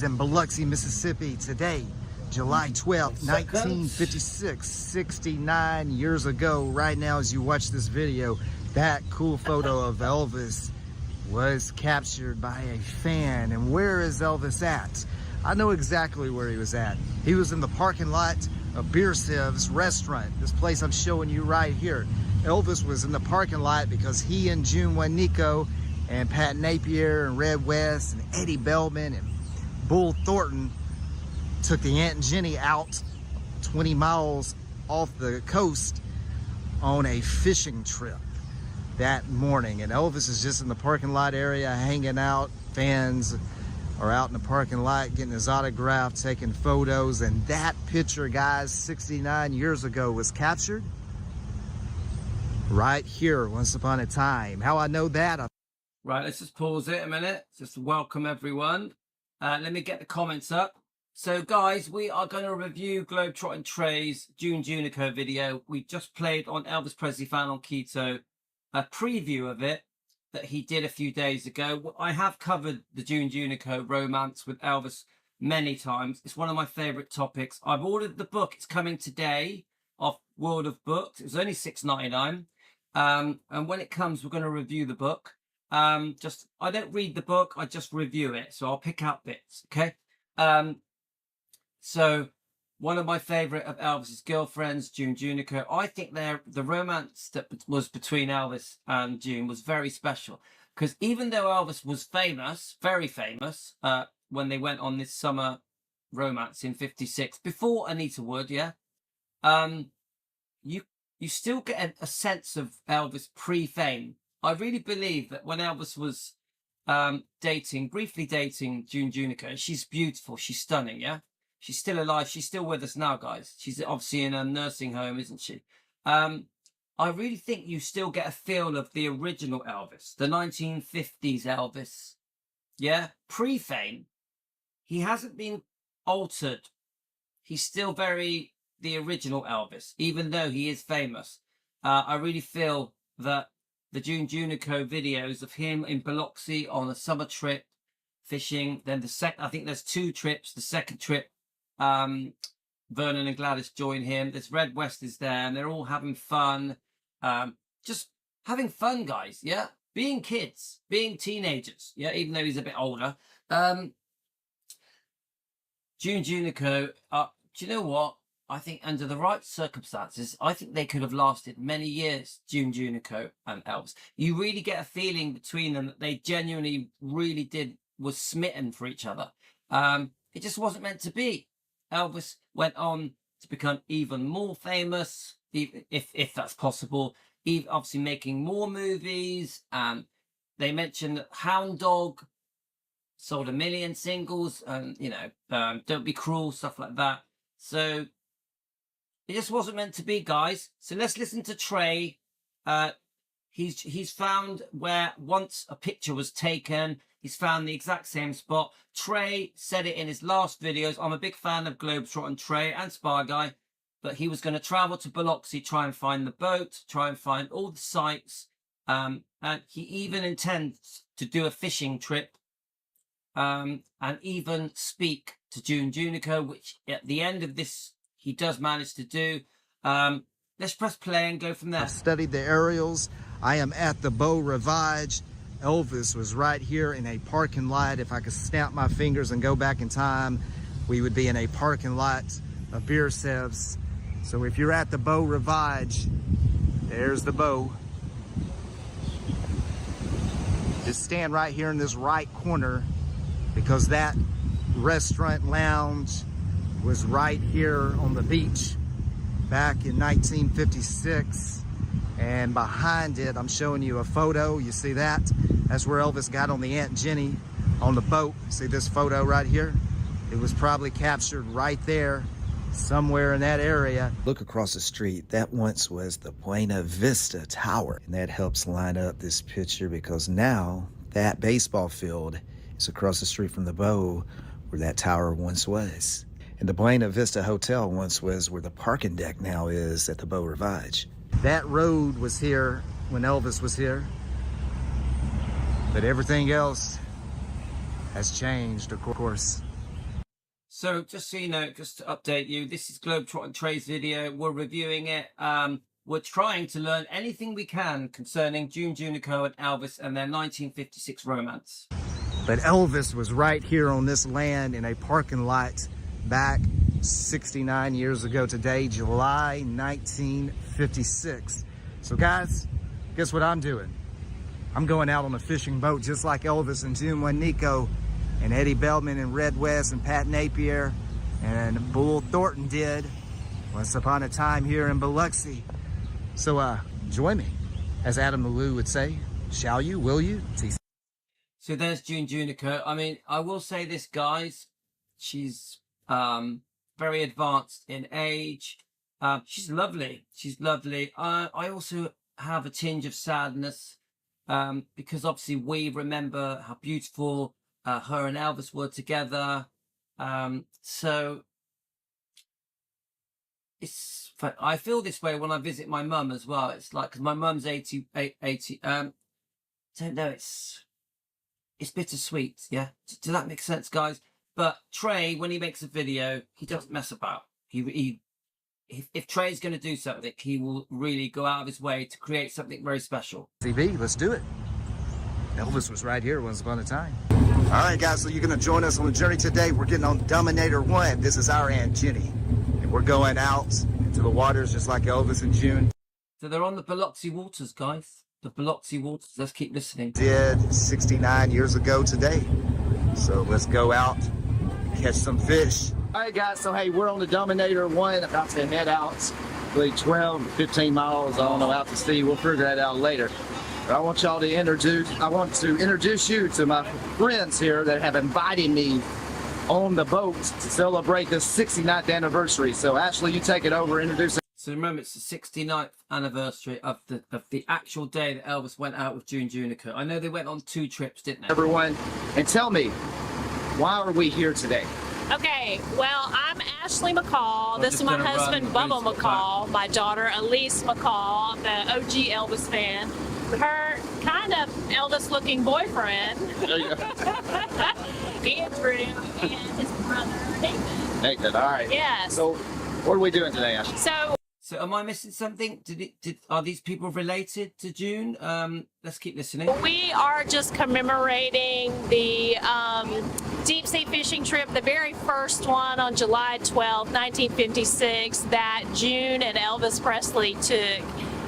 In Biloxi, Mississippi today, July 12th, 1956, 69 years ago. Right now, as you watch this video, that cool photo of Elvis was captured by a fan. And where is Elvis at? I know exactly where he was at. He was in the parking lot of Beer Siv's restaurant, this place I'm showing you right here. Elvis was in the parking lot because he and Juanico and Pat Napier and Red West and Eddie Bellman and Bull Thornton took the Aunt Jenny out 20 miles off the coast on a fishing trip that morning. And Elvis is just in the parking lot area hanging out. Fans are out in the parking lot getting his autograph, taking photos. And that picture, guys, 69 years ago was captured right here once upon a time. How I know that? Right, let's just pause it a minute. Just welcome everyone. Let me get the comments up. So guys, we are going to review Globetrotting Trey's Juanico video. We just played on Elvis Presley Fan on Keto a preview of it that he did a few days ago. I have covered the Juanico romance with Elvis many times. It's one of my favorite topics. I've ordered the book. It's coming today off World of Books. It was only $6.99. And when it comes, we're going to review the book. I don't read the book, I just review it, so I'll pick out bits. Okay. So one of my favorite of Elvis's girlfriends, Juanico, I think the romance that was between Elvis and June was very special, because even though Elvis was famous, very famous, when they went on this summer romance in '56 before Anita Wood, you still get a sense of Elvis pre-fame. I really believe that when Elvis was briefly dating Juanico, she's beautiful, she's stunning, yeah? She's still alive, she's still with us now, guys. She's obviously in a nursing home, isn't she? I really think you still get a feel of the original Elvis, the 1950s Elvis, yeah? Pre-fame. He hasn't been altered. He's still very the original Elvis, even though he is famous. I really feel that the Juanico videos of him in Biloxi on a summer trip fishing, then I think there's two trips. The second trip, Vernon and Gladys join him. There's Red West is there, and they're all having fun. Just having fun, guys, yeah? Being kids, being teenagers, yeah, even though he's a bit older. Juanico, do you know what? I think under the right circumstances, I think they could have lasted many years, Juanico and Elvis. You really get a feeling between them that they genuinely really was smitten for each other. It just wasn't meant to be. Elvis went on to become even more famous, if that's possible, obviously making more movies. They mentioned that Hound Dog sold 1 million singles, and, Don't Be Cruel, stuff like that. So it just wasn't meant to be, guys. So let's listen to Trey. He's found where once a picture was taken. He's found the exact same spot. Trey said it in his last videos. I'm a big fan of Globetrotting Trey and Spy Guy, but he was going to travel to Biloxi, try and find the boat, try and find all the sites. And he even intends to do a fishing trip, and even speak to Juanico, which at the end of this, he does manage to do. Let's press play and go from there. I've studied the aerials. I am at the Beau Rivage. Elvis was right here in a parking lot. If I could snap my fingers and go back in time, we would be in a parking lot of Beer Siv's. So if you're at the Beau Rivage, there's the Beau. Just stand right here in this right corner, because that restaurant lounge was right here on the beach back in 1956. And behind it, I'm showing you a photo. You see that? That's where Elvis got on the Aunt Jenny on the boat. See this photo right here? It was probably captured right there, somewhere in that area. Look across the street. That once was the Buena Vista Tower. And that helps line up this picture, because now that baseball field is across the street from the Beau, where that tower once was. And the Buena Vista Hotel once was where the parking deck now is at the Beau Rivage. That road was here when Elvis was here, but everything else has changed, of course. So just so you know, just to update you, this is Globetrotting Trey's video. We're reviewing it. We're trying to learn anything we can concerning June Juanico and Elvis and their 1956 romance. But Elvis was right here on this land in a parking lot back 69 years ago today, July 1956. So guys, guess what I'm doing? I'm going out on a fishing boat just like Elvis and Juanico and Eddie Belman and Red West and Pat Napier and Bull Thornton did once upon a time here in Biloxi. So join me, as Adam Malou would say. Shall you? Will you? So there's June Juanico. I mean, I will say this, guys. She's very advanced in age. She's lovely. She's lovely. I also have a tinge of sadness because obviously we remember how beautiful her and Elvis were together. So I feel this way when I visit my mum as well. It's like, cause my mum's 80. Don't know. It's bittersweet. Yeah. Does that make sense, guys? But Trey, when he makes a video, he doesn't mess about. If Trey's going to do something, he will really go out of his way to create something very special. TV, let's do it. Elvis was right here once upon a time. All right, guys, so you're going to join us on the journey today. We're getting on Dominator 1. This is our Aunt Jenny. And we're going out into the waters just like Elvis and June. So they're on the Biloxi waters, guys. The Biloxi waters. Let's keep listening. Did 69 years ago today. So let's go out and catch some fish. All right, guys, so hey, we're on the Dominator 1, about to head out, really 12 to 15 miles, I don't know, out to sea. We'll figure that out later. But I want to introduce you to my friends here that have invited me on the boat to celebrate this 69th anniversary. So Ashley, you take it over, introduce it. So remember, it's the 69th anniversary of the actual day that Elvis went out with June Juanico. I know they went on 2 trips, didn't they? Everyone, and tell me, why are we here today? Okay, well, I'm Ashley McCall. This is my husband, Bubba McCall. My daughter, Elise McCall, the OG Elvis fan. Her kind of Elvis-looking boyfriend, Andrew, and his brother, Nathan. Nathan, all right. Yes. So, what are we doing today, Ashley? So am I missing something? Are these people related to June? Let's keep listening. We are just commemorating the deep sea fishing trip, the very first one on July 12, 1956, that June and Elvis Presley took.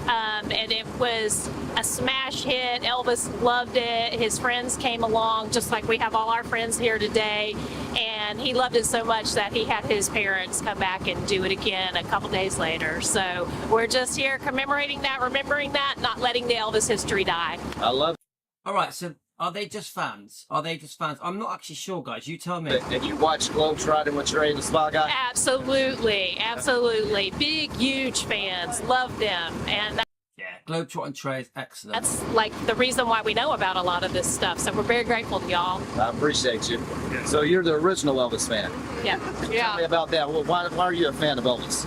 And it was a smash hit. Elvis loved it. His friends came along, just like we have all our friends here today. And he loved it so much that he had his parents come back and do it again a couple days later. So we're just here commemorating that, remembering that, not letting the Elvis history die. I love it. All right, so are they just fans? Are they just fans? I'm not actually sure, guys. You tell me. And you watch Globetrotting with Trey, the Spy Guy? Absolutely, absolutely. Big, huge fans. Love them. And Yeah, Globetrotting Trey is excellent. that's like the reason why we know about a lot of this stuff. So we're very grateful to y'all. I appreciate you. So you're the original Elvis fan. Yeah. Tell me about that. Well, why are you a fan of Elvis?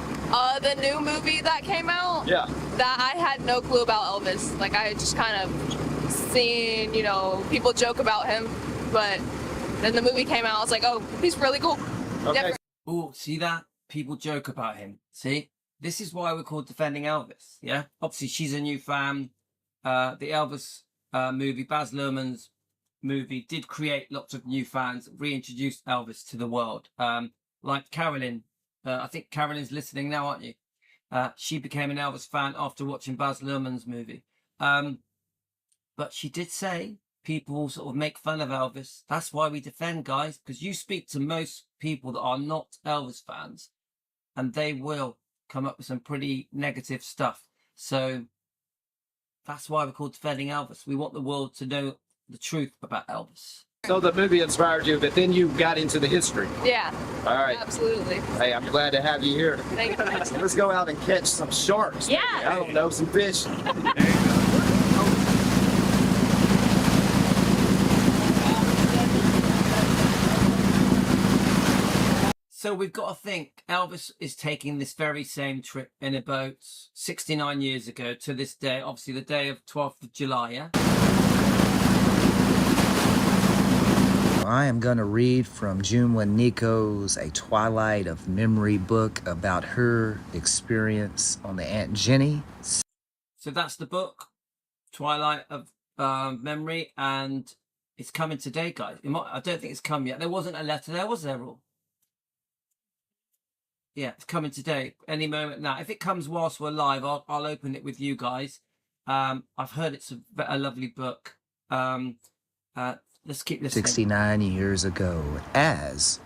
The new movie that came out, Yeah. that I had no clue about Elvis. Like, I had just kind of seen, people joke about him, but then the movie came out, I was like, oh, he's really cool. Okay. Oh, see that? People joke about him. See? This is why we're called Defending Elvis, yeah? Obviously, she's a new fan. The Elvis movie, Baz Luhrmann's movie, did create lots of new fans, reintroduced Elvis to the world. Like Carolyn. I think Carolyn's listening now, aren't you? She became an Elvis fan after watching Baz Luhrmann's movie. But she did say people sort of make fun of Elvis. That's why we defend, guys, because you speak to most people that are not Elvis fans, and they will come up with some pretty negative stuff. So that's why we're called Defending Elvis. We want the world to know the truth about Elvis. So the movie inspired you, but then you got into the history. Yeah, All right. absolutely. Hey, I'm glad to have you here. Thank you. Let's go out and catch some sharks. Yeah. I don't know, some fish. So we've got to think Elvis is taking this very same trip in a boat 69 years ago to this day, obviously the day of 12th of July, yeah? All I am going to read from Juanico's A Twilight of Memory book about her experience on the Aunt Jenny. So that's the book, Twilight of Memory, and it's coming today, guys. I don't think it's come yet. There wasn't a letter there, was there, Raul? Yeah, it's coming today, any moment now. If it comes whilst we're live, I'll open it with you guys. I've heard it's a lovely book. Let's keep listening. 69 years ago, as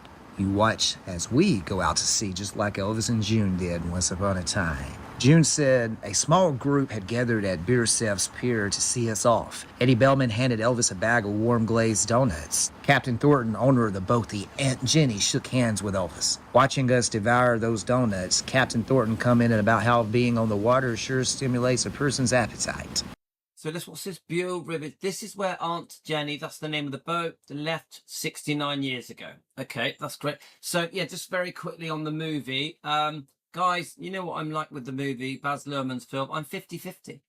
we go out to sea, just like Elvis and June did once upon a time. June said a small group had gathered at Biersef's pier to see us off. Eddie Bellman handed Elvis a bag of warm glazed donuts. Captain Thornton, owner of the boat, the Aunt Jenny, shook hands with Elvis. Watching us devour those donuts, Captain Thornton commented about how being on the water sure stimulates a person's appetite. So let's watch this Buell River. This is where Aunt Jenny, that's the name of the boat, left 69 years ago. Okay, that's great. So yeah, just very quickly on the movie. Guys, you know what I'm like with the movie, Baz Luhrmann's film. I'm 50-50.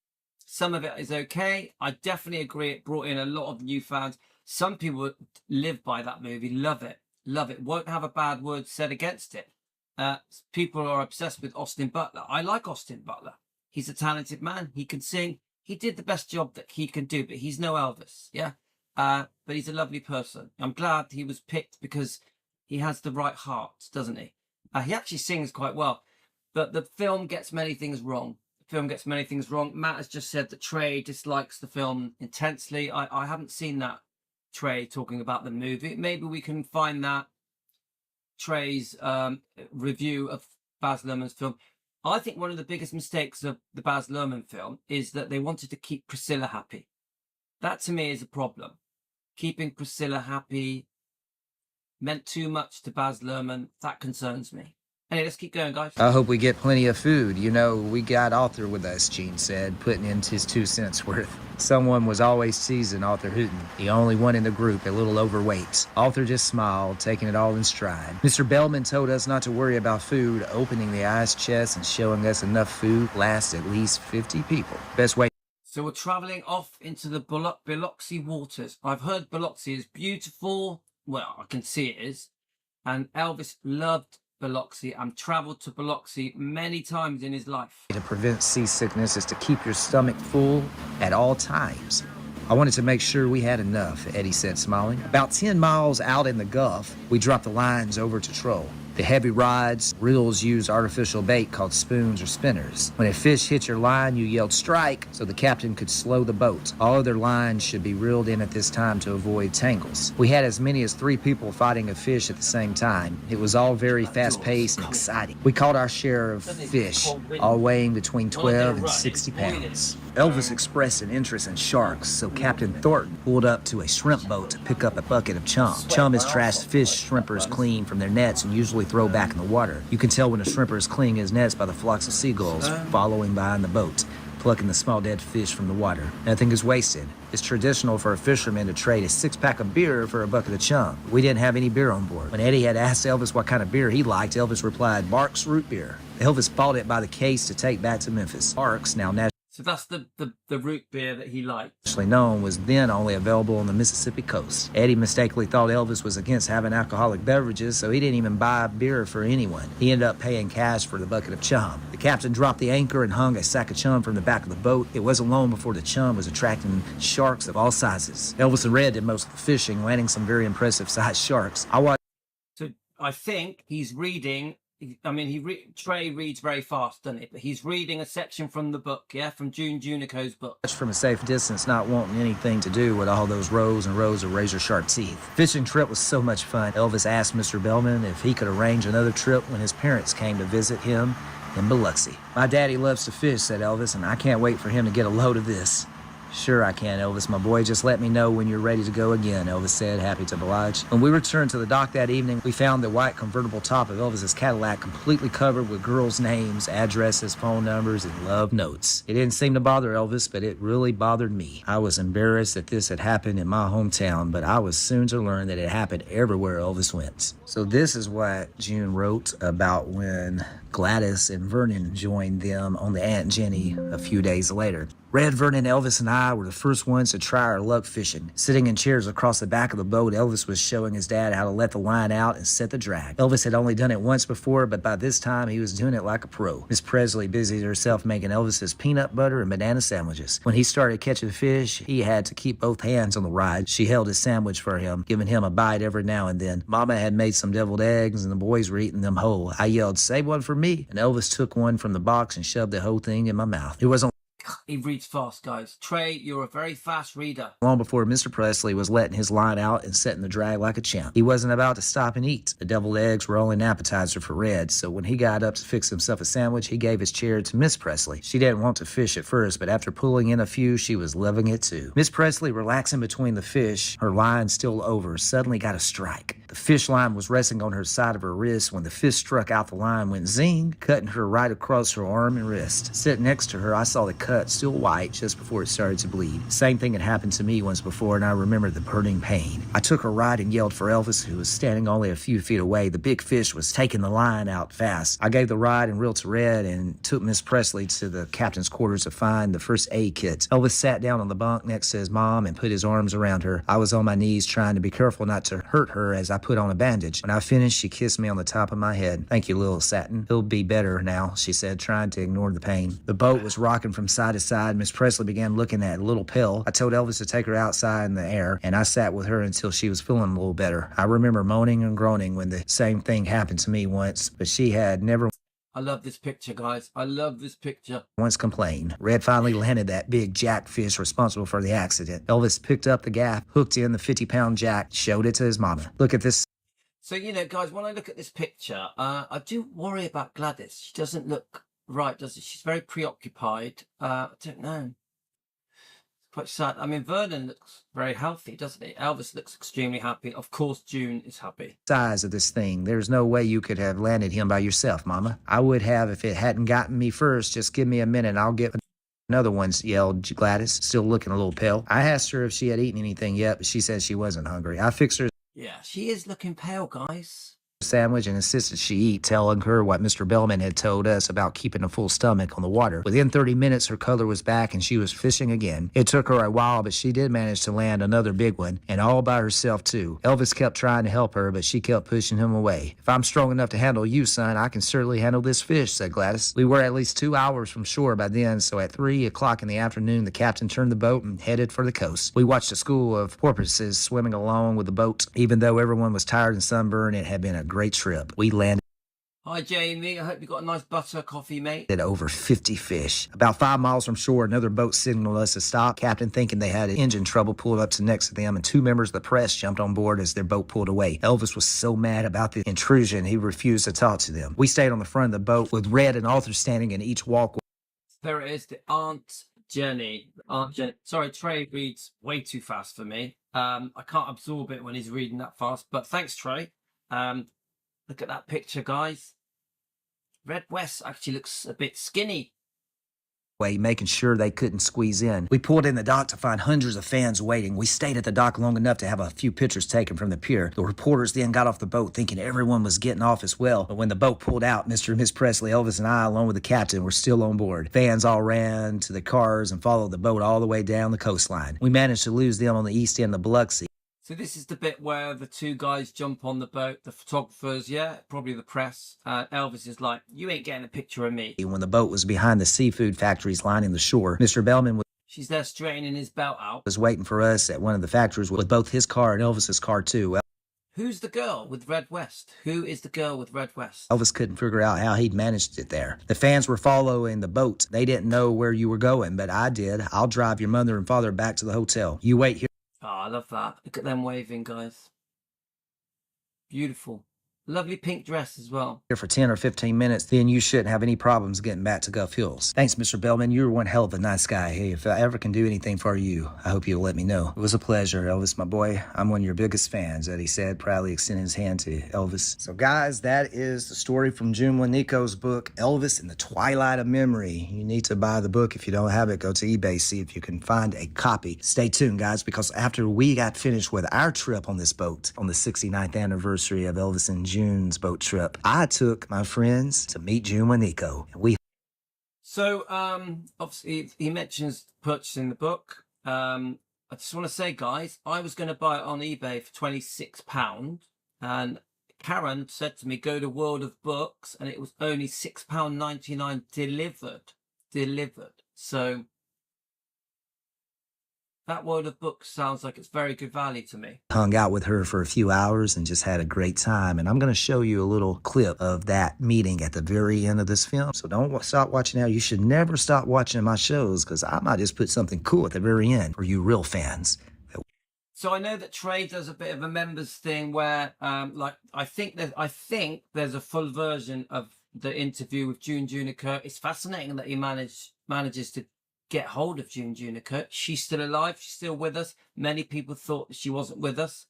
Some of it is okay. I definitely agree it brought in a lot of new fans. Some people live by that movie, love it, won't have a bad word said against it. People are obsessed with Austin Butler. I like Austin Butler. He's a talented man. He can sing. He did the best job that he can do, but he's no Elvis, yeah? But he's a lovely person. I'm glad he was picked because he has the right heart, doesn't he? He actually sings quite well. But the film gets many things wrong. Matt has just said that Trey dislikes the film intensely. I haven't seen that, Trey, talking about the movie. Maybe we can find that, Trey's review of Baz Luhrmann's film. I think one of the biggest mistakes of the Baz Luhrmann film is that they wanted to keep Priscilla happy. That, to me, is a problem. Keeping Priscilla happy meant too much to Baz Luhrmann. That concerns me. Anyway, let's keep going, guys. I hope we get plenty of food. You know, we got Arthur with us, Gene said, putting in his 2 cents worth. Someone was always teasing Arthur Hooten, the only one in the group a little overweight. Arthur just smiled, taking it all in stride. Mr. Bellman told us not to worry about food, opening the ice chest and showing us enough food lasts at least 50 people. Best way. So we're traveling off into the Biloxi waters. I've heard Biloxi is beautiful. Well, I can see it is. And Elvis loved Biloxi and traveled to Biloxi many times in his life. To prevent seasickness is to keep your stomach full at all times. I wanted to make sure we had enough, Eddie said, smiling. About 10 miles out in the Gulf, we dropped the lines over to troll. The heavy rods, reels use artificial bait called spoons or spinners. When a fish hit your line, you yelled strike so the captain could slow the boat. All other lines should be reeled in at this time to avoid tangles. We had as many as 3 people fighting a fish at the same time. It was all very fast-paced and exciting. We caught our share of fish, all weighing between 12 and 60 pounds. Elvis expressed an interest in sharks, so Captain Thornton pulled up to a shrimp boat to pick up a bucket of chum. Chum is trashed fish shrimpers clean from their nets and usually throw back in the water. You can tell when a shrimper is cleaning his nets by the flocks of seagulls following behind the boat, plucking the small dead fish from the water. Nothing is wasted. It's traditional for a fisherman to trade a 6-pack of beer for a bucket of chum. We didn't have any beer on board. When Eddie had asked Elvis what kind of beer he liked, Elvis replied, Barks root beer. Elvis bought it by the case to take back to Memphis. Barks, now So that's the root beer that he liked. Nationally known, was then only available on the Mississippi coast. Eddie mistakenly thought Elvis was against having alcoholic beverages, so he didn't even buy beer for anyone. He ended up paying cash for the bucket of chum. The captain dropped the anchor and hung a sack of chum from the back of the boat. It wasn't long before the chum was attracting sharks of all sizes. Elvis and Red did most of the fishing, landing some very impressive sized sharks. So I think he's reading. I mean, Trey reads very fast, doesn't he? But he's reading a section from the book, yeah, from Juanico's book. From a safe distance, not wanting anything to do with all those rows and rows of razor-sharp teeth. Fishing trip was so much fun. Elvis asked Mr. Bellman if he could arrange another trip when his parents came to visit him in Biloxi. My daddy loves to fish, said Elvis, and I can't wait for him to get a load of this. Sure I can, Elvis, my boy. Just let me know when you're ready to go again, Elvis said, happy to oblige. When we returned to the dock that evening, we found the white convertible top of Elvis's Cadillac completely covered with girls' names, addresses, phone numbers, and love notes. It didn't seem to bother Elvis, but it really bothered me. I was embarrassed that this had happened in my hometown, but I was soon to learn that it happened everywhere Elvis went. So this is what June wrote about when Gladys and Vernon joined them on the Aunt Jenny a few days later. Red, Vernon, Elvis, and I were the first ones to try our luck fishing. Sitting in chairs across the back of the boat, Elvis was showing his dad how to let the line out and set the drag. Elvis had only done it once before, but by this time he was doing it like a pro. Miss Presley busied herself making Elvis's peanut butter and banana sandwiches. When he started catching fish, he had to keep both hands on the ride. She held his sandwich for him, giving him a bite every now and then. Mama had made some deviled eggs, and the boys were eating them whole. I yelled, "Save one for me," and Elvis took one from the box and shoved the whole thing in my mouth. It wasn't He reads fast, guys. Trey, you're a very fast reader. long before Mr. Presley was letting his line out and setting the drag like a champ. He wasn't about to stop and eat. The deviled eggs were only an appetizer for Red, so when he got up to fix himself a sandwich, he gave his chair to Miss Presley. She didn't want to fish at first, but after pulling in a few, she was loving it too. Miss Presley, relaxing between the fish, her line still over, suddenly got a strike. The fish line was resting on her side of her wrist when the fish struck out the line, went zing, cutting her right across her arm and wrist. Sitting next to her, I saw the cut, still white, just before it started to bleed. Same thing had happened to me once before, and I remembered the burning pain. I took her right and yelled for Elvis, who was standing only a few feet away. The big fish was taking the line out fast. I gave the ride and reel to Red and took Miss Presley to the captain's quarters to find the first aid kit. Elvis sat down on the bunk next to his mom and put his arms around her. I was on my knees trying to be careful not to hurt her as I put on a bandage. When I finished, she kissed me on the top of my head. "Thank you, little Satin. He'll be better now," she said, trying to ignore the pain. The boat was rocking from side to side. Miss Presley began looking at a little pill. I told Elvis to take her outside in the air, and I sat with her until she was feeling a little better. I remember moaning and groaning when the same thing happened to me once, but she had never I love this picture, guys. I love this picture. once complained. Red finally landed that big jackfish responsible for the accident. Elvis picked up the gaff, hooked in the 50-pound jack, showed it to his mama. "Look at this." So, you know, guys, when I look at this picture, I do worry about Gladys. She doesn't look right, does she? She's very preoccupied. I don't know. It's quite sad. I mean, Vernon looks very healthy, doesn't he? Elvis looks extremely happy. Of course, June is happy. Size of this thing. There's no way you could have landed him by yourself, Mama. "I would have if it hadn't gotten me first. Just give me a minute and I'll get another one," yelled Gladys, still looking a little pale. I asked her if she had eaten anything yet, but she said she wasn't hungry. I fixed her Yeah, she is looking pale, guys. sandwich and insisted she eat, telling her what Mr. Bellman had told us about keeping a full stomach on the water. Within 30 minutes, her color was back and she was fishing again. It took her a while, but she did manage to land another big one, and all by herself too. Elvis kept trying to help her, but she kept pushing him away. "If I'm strong enough to handle you, son, I can certainly handle this fish," said Gladys. We were at least 2 hours from shore by then, so at 3 o'clock in the afternoon, the captain turned the boat and headed for the coast. We watched a school of porpoises swimming along with the boat. Even though everyone was tired and sunburned, it had been a great trip. We landed Hi, Jamie. I hope you got a nice butter coffee, mate. over 50 fish. About 5 miles from shore, another boat signaled us to stop. Captain, thinking they had engine trouble, pulled up to next to them, and 2 members of the press jumped on board as their boat pulled away. Elvis was so mad about the intrusion, he refused to talk to them. We stayed on the front of the boat with Red and Arthur standing in each walkway. There it is, the Aunt Jenny. Aunt Jenny. Sorry, Trey reads way too fast for me. I can't absorb it when he's reading that fast, but thanks, Trey. Look at that picture, guys. Red West actually looks a bit skinny. Making sure they couldn't squeeze in. We pulled in the dock to find hundreds of fans waiting. We stayed at the dock long enough to have a few pictures taken from the pier. The reporters then got off the boat thinking everyone was getting off as well. But when the boat pulled out, Mr. and Miss Presley, Elvis, and I, along with the captain, were still on board. Fans all ran to the cars and followed the boat all the way down the coastline. We managed to lose them on the east end of Biloxi. So this is the bit where the 2 guys jump on the boat, the photographers, yeah, probably the press. Elvis is like, "You ain't getting a picture of me." When the boat was behind the seafood factories lining the shore, Mr. Bellman She's there straightening his belt out. was waiting for us at one of the factories with both his car and Elvis's car too. Who's the girl with Red West? Who is the girl with Red West? Elvis couldn't figure out how he'd managed it there. The fans were following the boat. They didn't know where you were going, but I did. "I'll drive your mother and father back to the hotel. You wait here." Oh, I love that. Look at them waving, guys. Beautiful. Lovely pink dress as well. "For 10 or 15 minutes, then you shouldn't have any problems getting back to Gulf Hills." "Thanks, Mr. Bellman. You're one hell of a nice guy. Hey, if I ever can do anything for you, I hope you'll let me know." "It was a pleasure, Elvis, my boy. I'm one of your biggest fans," Eddie said, proudly extending his hand to Elvis. So, guys, that is the story from Juanico's book, Elvis in the Twilight of Memory. You need to buy the book. If you don't have it, go to eBay, see if you can find a copy. Stay tuned, guys, because after we got finished with our trip on this boat, on the 69th anniversary of Elvis and June's boat trip, I took my friends to meet Juanico. We So, obviously, he mentions purchasing the book. I just want to say, guys, I was going to buy it on eBay for £26, and Karen said to me, go to World of Books, and it was only £6.99 delivered. So that World of Books sounds like it's very good value to me. Hung out with her for a few hours and just had a great time. And I'm going to show you a little clip of that meeting at the very end of this film. So don't stop watching now. You should never stop watching my shows, because I might just put something cool at the very end for you real fans. So I know that Trey does a bit of a members thing where, like, I think there's a full version of the interview with June Juanico. It's fascinating that he manages to get hold of June Juanico. She's still alive. She's still with us. Many people thought that she wasn't with us.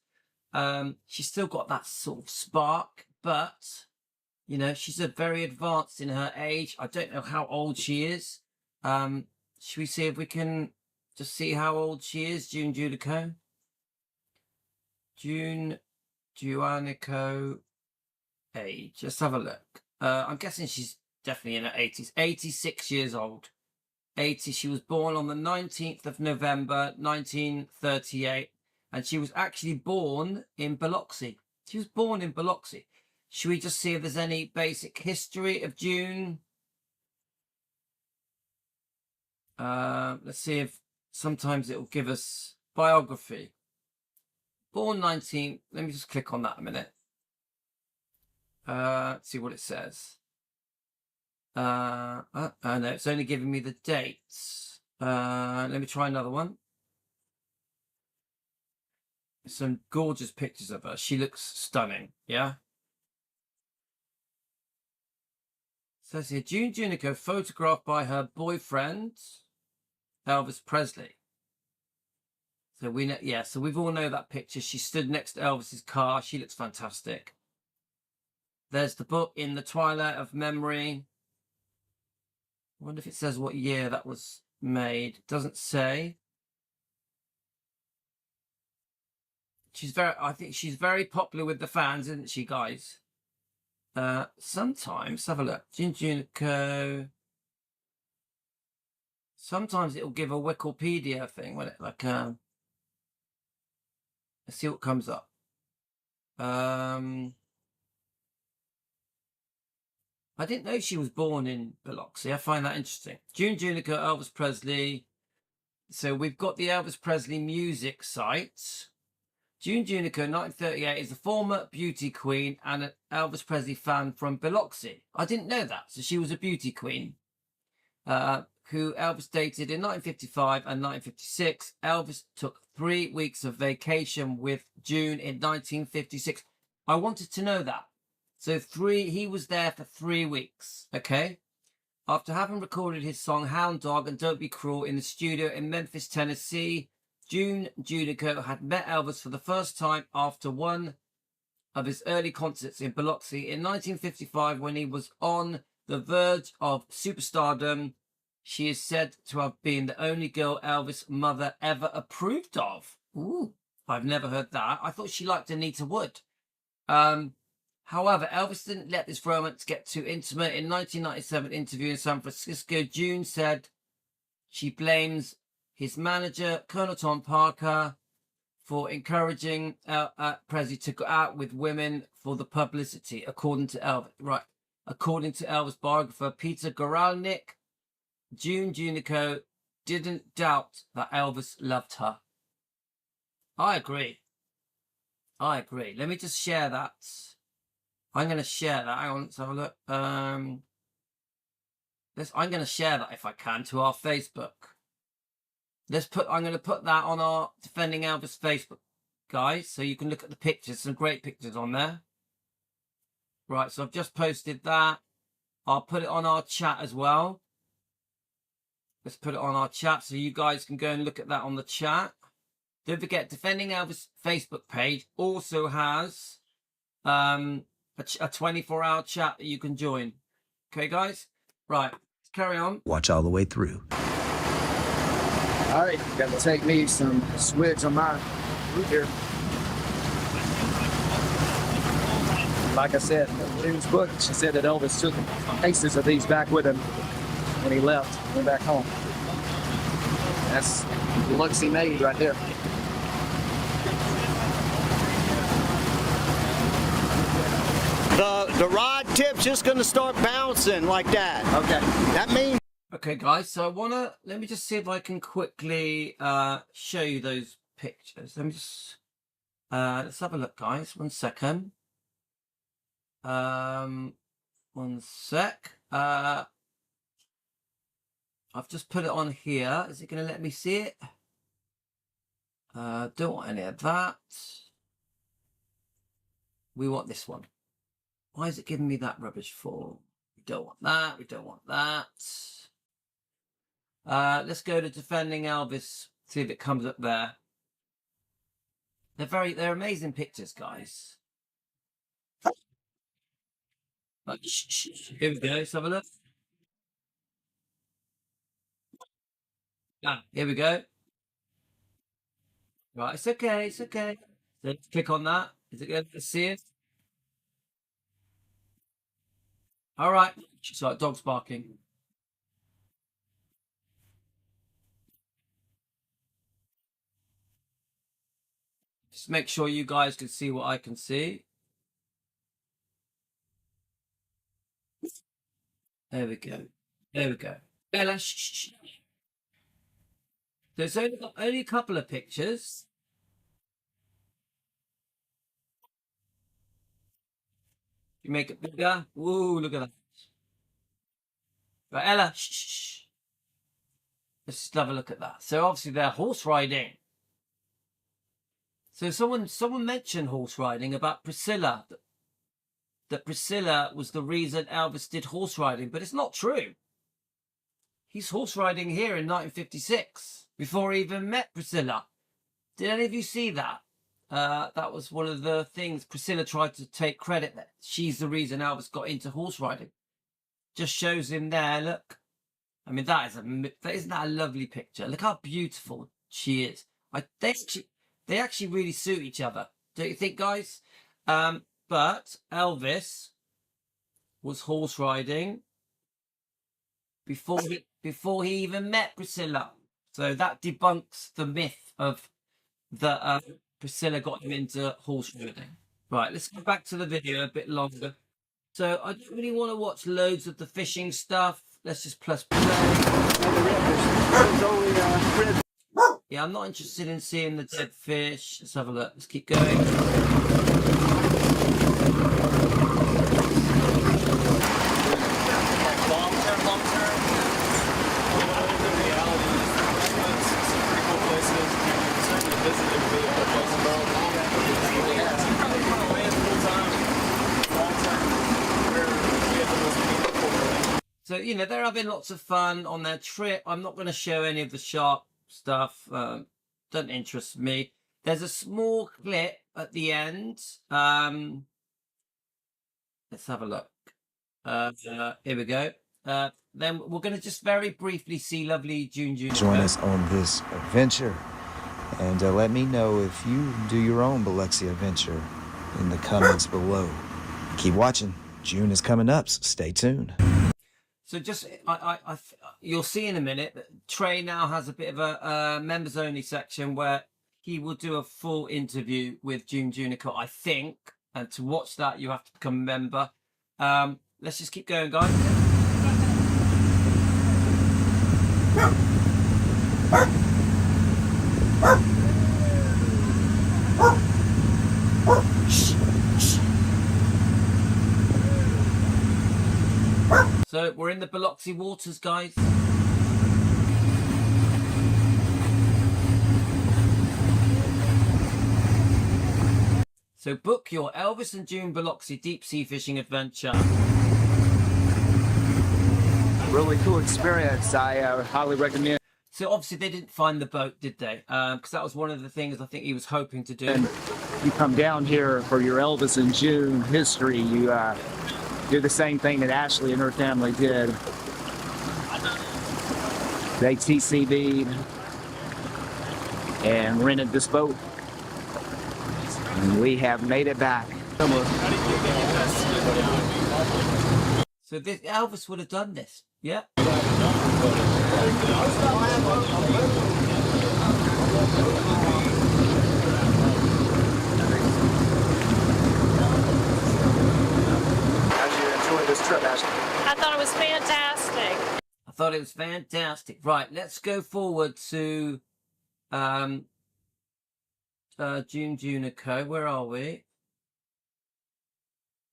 She's still got that sort of spark, but you know, she's very advanced in her age. I don't know how old she is. Should we see if we can just see how old she is, June Juanico? June Juanico age. Let's have a look. I'm guessing she's definitely in her 80s. 86 years old. 80. She was born on the 19th of November 1938, and she was actually born in Biloxi. She was born in Biloxi. Should we just see if there's any basic history of June? Let's see if sometimes it will give us biography. Born 19, let me just click on that a minute. Let's see what it says. No, it's only giving me the dates. Let me try another one. Some gorgeous pictures of her. She looks stunning, yeah? It says here, June Juanico photographed by her boyfriend, Elvis Presley. So we know, yeah, so we've all know that picture. She stood next to Elvis's car. She looks fantastic. There's the book, In the Twilight of Memory. I wonder if it says what year that was made. It doesn't say. I think she's very popular with the fans, isn't she, guys? Sometimes, have a look. June Juanico. Sometimes it'll give a Wikipedia thing, won't it? Like, let's see what comes up. I didn't know she was born in Biloxi. I find that interesting. June Juanico, Elvis Presley. So we've got the Elvis Presley music site. June Juanico, 1938, is a former beauty queen and an Elvis Presley fan from Biloxi. I didn't know that. So she was a beauty queen who Elvis dated in 1955 and 1956. Elvis took 3 weeks of vacation with June in 1956. I wanted to know that. So he was there for 3 weeks, okay? After having recorded his song Hound Dog and Don't Be Cruel in the studio in Memphis, Tennessee, June Juanico had met Elvis for the first time after one of his early concerts in Biloxi in 1955 when he was on the verge of superstardom. She is said to have been the only girl Elvis' mother ever approved of. Ooh, I've never heard that. I thought she liked Anita Wood. However, Elvis didn't let this romance get too intimate. In 1997 interview in San Francisco, June said she blames his manager, Colonel Tom Parker, for encouraging Presley to go out with women for the publicity, according to Elvis. Right. According to Elvis biographer Peter Goralnik, June Juanico didn't doubt that Elvis loved her. I agree. Let me just share that. I'm going to share that. Hang on, let's have a look. I'm going to share that if I can to our Facebook. I'm going to put that on our Defending Elvis Facebook, guys, so you can look at the pictures. Some great pictures on there. Right, so I've just posted that. I'll put it on our chat as well. Let's put it on our chat so you guys can go and look at that on the chat. Don't forget, Defending Elvis Facebook page also has a 24-hour chat that you can join. Okay, guys? Right, let's carry on. Watch all the way through. All right, got to take me some swigs on my route here. Like I said, in June's book, she said that Elvis took cases of these back with him when he left, went back home. That's the looks he made right there. The rod tip's just gonna start bouncing like that. Okay. That means Okay, guys, so let me just see if I can quickly show you those pictures. Let me just, let's have a look, guys. 1 second. 1 sec. I've just put it on here. Is it going to let me see it? Don't want any of that. We want this one. Why is it giving me that rubbish for? We don't want that. We don't want that. Let's go to Defending Elvis. See if it comes up there. They're amazing pictures, guys. Here we go. Let's have a look. Here we go. Right, it's okay. It's okay. Let's click on that. Is it going to see it? All right. It's like dogs barking. Just make sure you guys can see what I can see. There we go. There we go. Bella, shh. There's only a couple of pictures. You make it bigger. Ooh, look at that. Right, Ella, shh. Let's just have a look at that. So obviously they're horse riding. So someone mentioned horse riding about Priscilla. That Priscilla was the reason Elvis did horse riding, but it's not true. He's horse riding here in 1956 before he even met Priscilla. Did any of you see that? That was one of the things Priscilla tried to take credit that she's the reason Elvis got into horse riding. Just shows him there. Look, I mean isn't that a lovely picture? Look how beautiful she is. They actually really suit each other, don't you think, guys? But Elvis was horse riding before he even met Priscilla. So that debunks the myth of that Priscilla got him into horse riding. Right, let's go back to the video a bit longer. So I don't really want to watch loads of the fishing stuff. Let's just press play. Yeah, I'm not interested in seeing the dead fish. Let's have a look. Let's keep going. So, you know, they're having lots of fun on their trip. I'm not going to show any of the shark stuff. Doesn't interest me. There's a small clip at the end. Let's have a look. Here we go. Then we're going to just very briefly see lovely Juanico. Join us on this adventure. And let me know if you do your own Biloxi adventure in the comments below. Keep watching. June is coming up, so stay tuned. So just, you'll see in a minute that Trey now has a bit of a members only section where he will do a full interview with Juanico, I think. And to watch that, you have to become a member. Let's just keep going, guys. So we're in the Biloxi waters, guys. So book your Elvis and June Biloxi deep sea fishing adventure. Really cool experience. I highly recommend. So obviously they didn't find the boat, did they? Because that was one of the things I think he was hoping to do. And you come down here for your Elvis and June history. You do the same thing that Ashley and her family did. They TCB'd and rented this boat. And we have made it back. So Elvis would have done this. Yeah. How'd you enjoy this trip, Ashley? I thought it was fantastic. I thought it was fantastic. Right, let's go forward to Juanico. Where are we?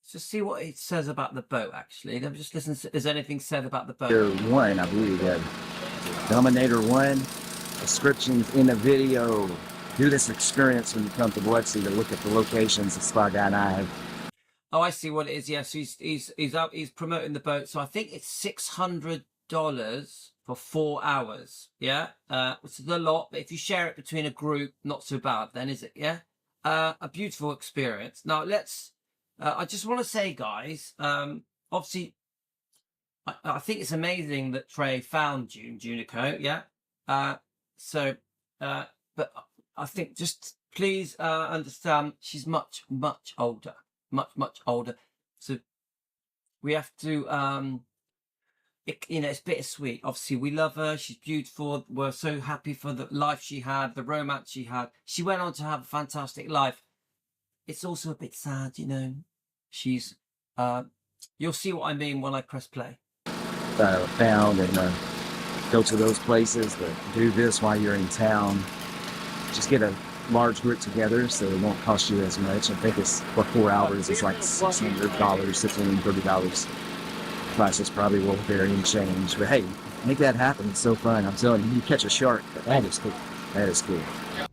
Let's just see what it says about the boat, actually. Let me just listen. Is anything said about the boat? Dominator 1, I believe. Dominator 1, descriptions in the video. Do this experience when you come to Biloxi to look at the locations the Spy Guy and I have. Oh, I see what it is. Yes, he's promoting the boat. So I think it's $600 for 4 hours. Yeah, which is a lot. But if you share it between a group, not so bad. Then is it? Yeah, a beautiful experience. Now let's. I just want to say, guys. Obviously, I think it's amazing that Trey found Juanico. Yeah. But I think just please understand she's much older. Much older, so we have to it's bittersweet. Obviously we love her, she's beautiful, we're so happy for the life she had, the romance she had. She went on to have a fantastic life. It's also a bit sad, she's you'll see what I mean when I press play. Found and go to those places, but do this while you're in town. Just get a large group together so it won't cost you as much. I think it's for 4 hours, it's like $600, $630. Prices probably will vary and change, but hey, make that happen. It's so fun. I'm telling you, you catch a shark. That is cool. That is cool.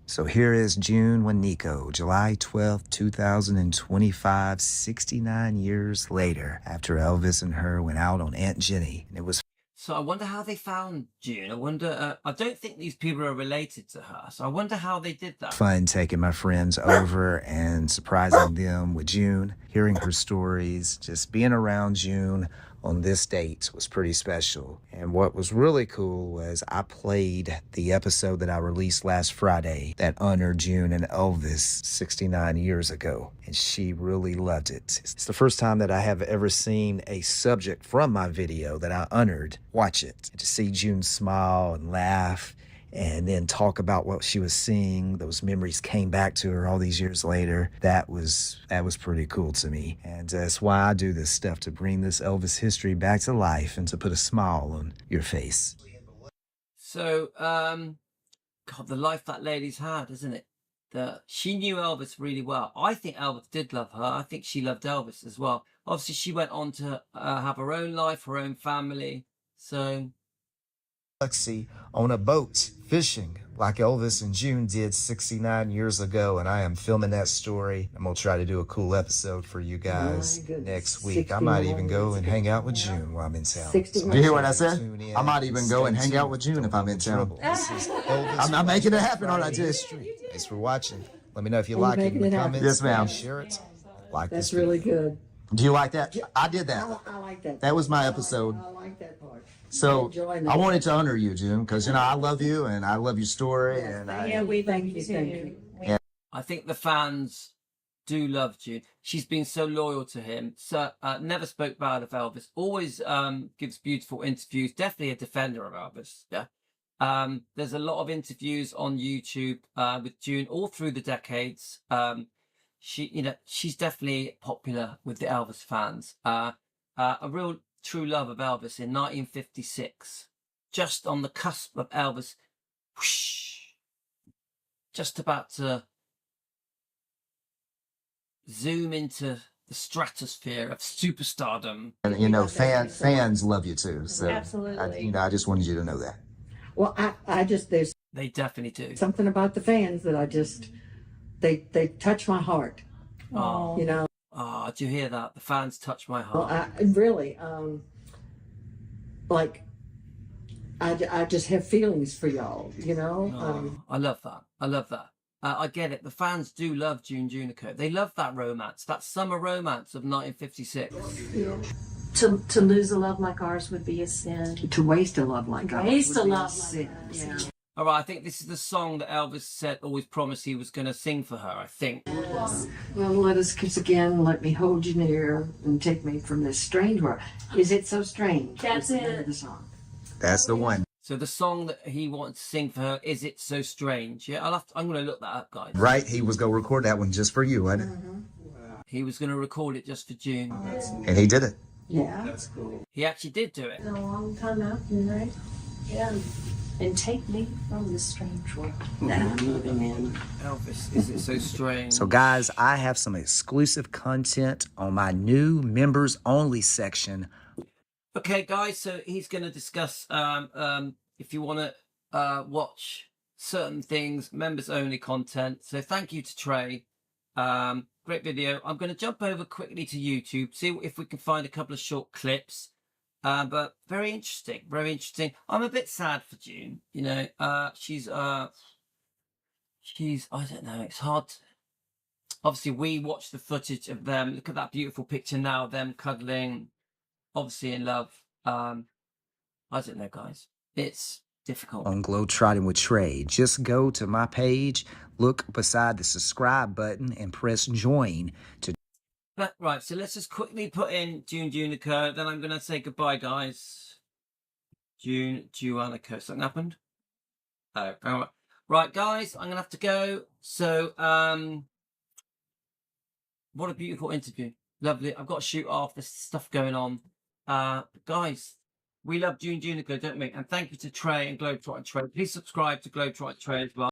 So here is Juanico, July 12th, 2025, 69 years later, after Elvis and her went out on Aunt Jenny. And it was So I wonder how they found June. I wonder, I don't think these people are related to her. So I wonder how they did that. fun taking my friends over and surprising them with June, hearing her stories, just being around June on this date was pretty special. And what was really cool was I played the episode that I released last Friday that honored June and Elvis 69 years ago. And she really loved it. It's the first time that I have ever seen a subject from my video that I honored watch it. And to see June smile and laugh and then talk about what she was seeing, those memories came back to her all these years later. That was pretty cool to me. And that's why I do this stuff, to bring this Elvis history back to life and to put a smile on your face. So, God, the life that lady's had, isn't it? She knew Elvis really well. I think Elvis did love her. I think she loved Elvis as well. Obviously, she went on to have her own life, her own family. So, on a boat fishing like Elvis and June did 69 years ago, and I am filming that story. I'm gonna try to do a cool episode for you guys next week. I might even go and hang out with June while I'm in town. Do you hear what I said? I might even go and hang out with June if I'm in town. I'm not making it happen, all right, just. Thanks for watching. Let me know if you like it in the comments. Yes, ma'am. Share it. Like That's this really video. good. Do you like that? I did that. I like that. That was my episode. I like that part. So Enjoying that. I wanted to honor you, June, because I love you and I love your story. And we thank you. Thank you. I think the fans do love June. She's been so loyal to him. So never spoke bad of Elvis. Always gives beautiful interviews. Definitely a defender of Elvis. Yeah. There's a lot of interviews on YouTube with June all through the decades. She's definitely popular with the Elvis fans. A real true love of Elvis in 1956, just on the cusp of Elvis, whoosh, just about to zoom into the stratosphere of superstardom. And fans love you too. So Absolutely. I just wanted you to know that. Well, there's They definitely do. something about the fans that they touch my heart. Oh, do you hear that? The fans touch my heart. Well, I really, I just have feelings for y'all, I love that. I love that. I get it. The fans do love Juanico. They love that romance, that summer romance of 1956. To lose a love like ours would be a sin. To waste a love like ours. Waste a would be love like sin. ours. Yeah. All right, I think this is the song that Elvis said, always promised he was going to sing for her, I think. Well, let us kiss again, let me hold you near, and take me from this strange world. Is it so strange? That's the name of it. the song. That's the one. So the song that he wanted to sing for her, Is It So Strange? Yeah, I'm going to look that up, guys. Right, he was going to record that one just for you, wasn't it? He was going to record it just for June. And he did it. Yeah. He actually did do it. A long time out, right? Yeah. And take me from this strange world that I'm living in. Elvis, Is It So Strange? So guys, I have some exclusive content on my new members only section. Okay, guys, so he's going to discuss if you want to watch certain things, members only content. So thank you to Trey. Great video. I'm going to jump over quickly to YouTube, see if we can find a couple of short clips. But very interesting, very interesting. I'm a bit sad for June. You know, she's I don't know. It's hard. Obviously, we watched the footage of them. Look at that beautiful picture now of them cuddling, obviously in love. I don't know, guys. It's difficult. On Globetrotting with Trey, just go to my page, look beside the subscribe button, and press join to. Right, so let's just quickly put in June Juanico. Then I'm going to say goodbye, guys. June Juanico. Something happened? Oh, all right. Right, guys, I'm going to have to go. So, what a beautiful interview. Lovely. I've got to shoot off. There's stuff going on. Guys, we love June Juanico, don't we? And thank you to Trey and Globetrotting Trey. Please subscribe to Globetrotting Trey as well.